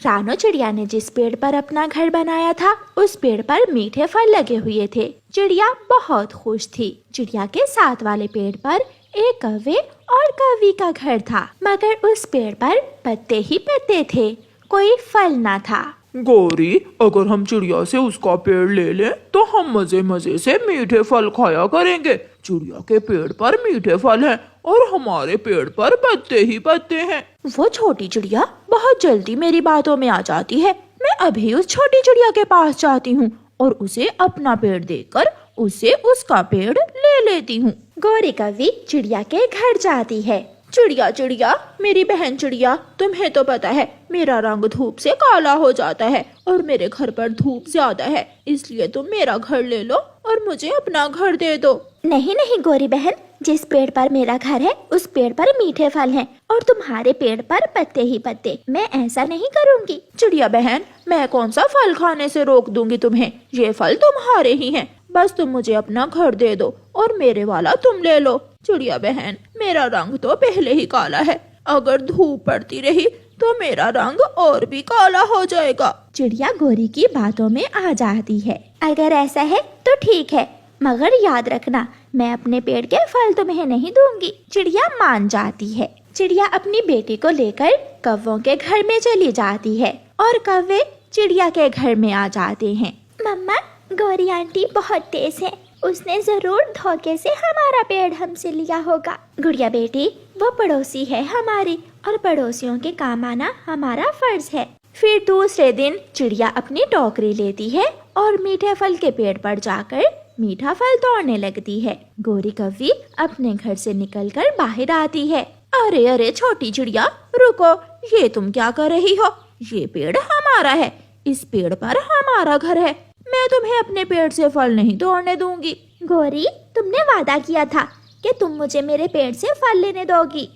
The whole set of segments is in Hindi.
रानो चिड़िया ने जिस पेड़ पर अपना घर बनाया था उस पेड़ पर मीठे फल लगे हुए थे। चिड़िया बहुत खुश थी। चिड़िया के साथ वाले पेड़ पर एक कौवे और कौवी का घर था, मगर उस पेड़ पर पत्ते ही पत्ते थे, कोई फल ना था। गौरी, अगर हम चिड़िया से उसका पेड़ ले लें तो हम मजे मजे से मीठे फल खाया करेंगे। चिड़िया के पेड़ पर मीठे फल हैं और हमारे पेड़ पर पत्ते ही पत्ते हैं। वो छोटी चिड़िया बहुत जल्दी मेरी बातों में आ जाती है। मैं अभी उस छोटी चिड़िया के पास जाती हूँ और उसे अपना पेड़ देकर उसे उसका पेड़ ले लेती हूँ। गौरी कौवी चिड़िया के घर जाती है। चिड़िया चिड़िया, मेरी बहन चिड़िया, तुम्हें तो पता है मेरा रंग धूप से काला हो जाता है और मेरे घर पर धूप ज्यादा है, इसलिए तुम मेरा घर ले लो और मुझे अपना घर दे दो। नहीं नहीं गौरी बहन, जिस पेड़ पर मेरा घर है उस पेड़ पर मीठे फल हैं और तुम्हारे पेड़ पर पत्ते ही पत्ते। मैं ऐसा नहीं करूँगी। चिड़िया बहन, मैं कौन सा फल खाने से रोक दूंगी तुम्हें, ये फल तुम्हारे ही हैं। बस तुम मुझे अपना घर दे दो और मेरे वाला तुम ले लो। चिड़िया बहन, मेरा रंग तो पहले ही काला है, अगर धूप पड़ती रही तो मेरा रंग और भी काला हो जाएगा। चिड़िया गौरी की बातों में आ जाती है। अगर ऐसा है तो ठीक है, मगर याद रखना मैं अपने पेड़ के फल तुम्हें नहीं दूंगी। चिड़िया मान जाती है। चिड़िया अपनी बेटी को लेकर कौवों के घर में चली जाती है और कौवे चिड़िया के घर में आ जाते हैं। मम्मा, गौरी आंटी बहुत तेज है, उसने जरूर धोखे से हमारा पेड़ हमसे लिया होगा। गुड़िया बेटी, वो पड़ोसी है हमारी और पड़ोसियों के काम आना हमारा फर्ज है। फिर दूसरे दिन चिड़िया अपनी टोकरी लेती है और मीठे फल के पेड़ पर जाकर मीठा फल तोड़ने लगती है। गौरी कौवी अपने घर से निकलकर बाहर आती है। अरे अरे छोटी चिड़िया, रुको, ये तुम क्या कर रही हो? ये पेड़ हमारा है, इस पेड़ पर हमारा घर है, मैं तुम्हें अपने पेड़ से फल नहीं तोड़ने दूंगी। गौरी, तुमने वादा किया था कि तुम मुझे मेरे पेड़ से फल लेने दोगी।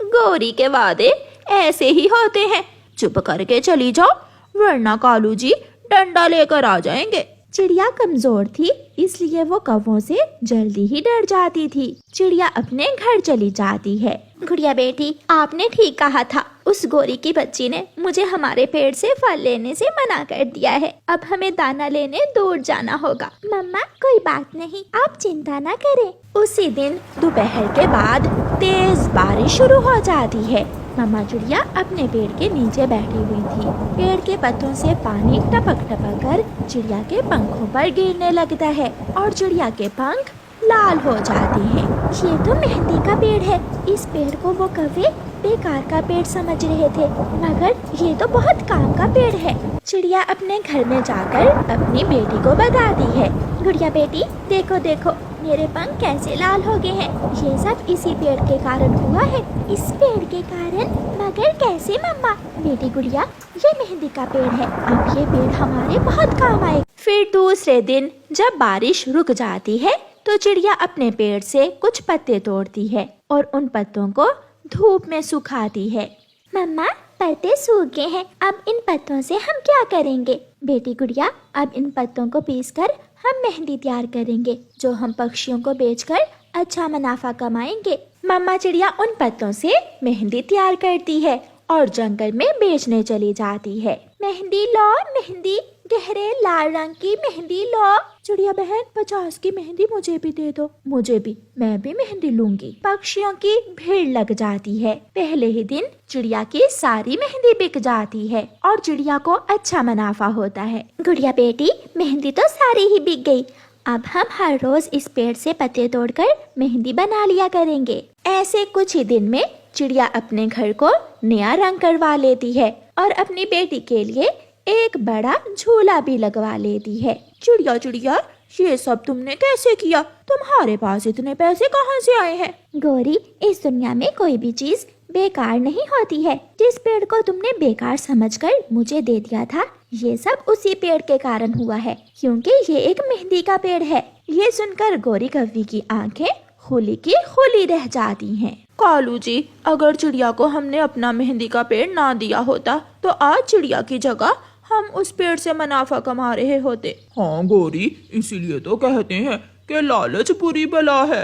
गौरी के वादे ऐसे ही होते हैं, चुप करके चली जाओ वरना कालू जी डंडा लेकर आ जाएंगे। चिड़िया कमजोर थी, इसलिए वो कौवों से जल्दी ही डर जाती थी। चिड़िया अपने घर चली जाती है। गुड़िया बेटी, आपने ठीक कहा था, उस गौरी की बच्ची ने मुझे हमारे पेड़ से फल लेने से मना कर दिया है। अब हमें दाना लेने दूर जाना होगा। मम्मा, कोई बात नहीं, आप चिंता न करें। उसी दिन दोपहर के बाद तेज बारिश शुरू हो जाती है। मम्मा चिड़िया अपने पेड़ के नीचे बैठी हुई थी। पेड़ के पत्तों से पानी टपक टपक कर चिड़िया के पंखों पर गिरने लगता है और चिड़िया के पंख लाल हो जाते हैं। ये तो मेहंदी का पेड़ है। इस पेड़ को वो कौवे बेकार का पेड़ समझ रहे थे, मगर ये तो बहुत काम का पेड़ है। चिड़िया अपने घर में जाकर अपनी बेटी को बताती है। गुड़िया बेटी, देखो देखो मेरे पंख कैसे लाल हो गए हैं, ये सब इसी पेड़ के कारण हुआ है। इस पेड़ के कारण? मगर कैसे मम्मा? बेटी गुड़िया, ये मेहंदी का पेड़ है, अब ये पेड़ हमारे बहुत काम आए। फिर दूसरे दिन जब बारिश रुक जाती है तो चिड़िया अपने पेड़ से कुछ पत्ते तोड़ती है और उन पत्तों को धूप में सुखाती है। मम्मा, पत्ते सूख गए हैं, अब इन पत्तों से हम क्या करेंगे? बेटी गुड़िया, अब इन पत्तों को पीसकर हम मेहंदी तैयार करेंगे, जो हम पक्षियों को बेचकर अच्छा मुनाफा कमाएंगे। मम्मा चिड़िया उन पत्तों से मेहंदी तैयार करती है और जंगल में बेचने चली जाती है। मेहंदी लो मेहंदी, गहरे लाल रंग की मेहंदी लो। चिड़िया बहन, 50 की मेहंदी मुझे भी दे दो। मुझे भी, मैं भी मेहंदी लूंगी। पक्षियों की भीड़ लग जाती है। पहले ही दिन चिड़िया की सारी मेहंदी बिक जाती है और चिड़िया को अच्छा मुनाफा होता है। गुड़िया बेटी, मेहंदी तो सारी ही बिक गई, अब हम हर रोज इस पेड़ से पत्ते तोड़कर मेहंदी बना लिया करेंगे। ऐसे कुछ ही दिन में चिड़िया अपने घर को नया रंग करवा लेती है और अपनी बेटी के लिए एक बड़ा झूला भी लगवा लेती है। चिड़िया चिड़िया, ये सब तुमने कैसे किया? तुम्हारे पास इतने पैसे कहाँ से आए हैं? गौरी, इस दुनिया में कोई भी चीज बेकार नहीं होती है। जिस पेड़ को तुमने बेकार समझकर मुझे दे दिया था, ये सब उसी पेड़ के कारण हुआ है, क्योंकि ये एक मेहंदी का पेड़ है। ये सुनकर गौरी कौवी की आंखें खुली की खुली रह जाती हैं। कालू जी, अगर चिड़िया को हमने अपना मेहंदी का पेड़ ना दिया होता तो आज चिड़िया की जगह हम उस पेड़ से मुनाफा कमा रहे होते। हाँ गौरी, इसीलिए तो कहते हैं कि लालच बुरी बला है।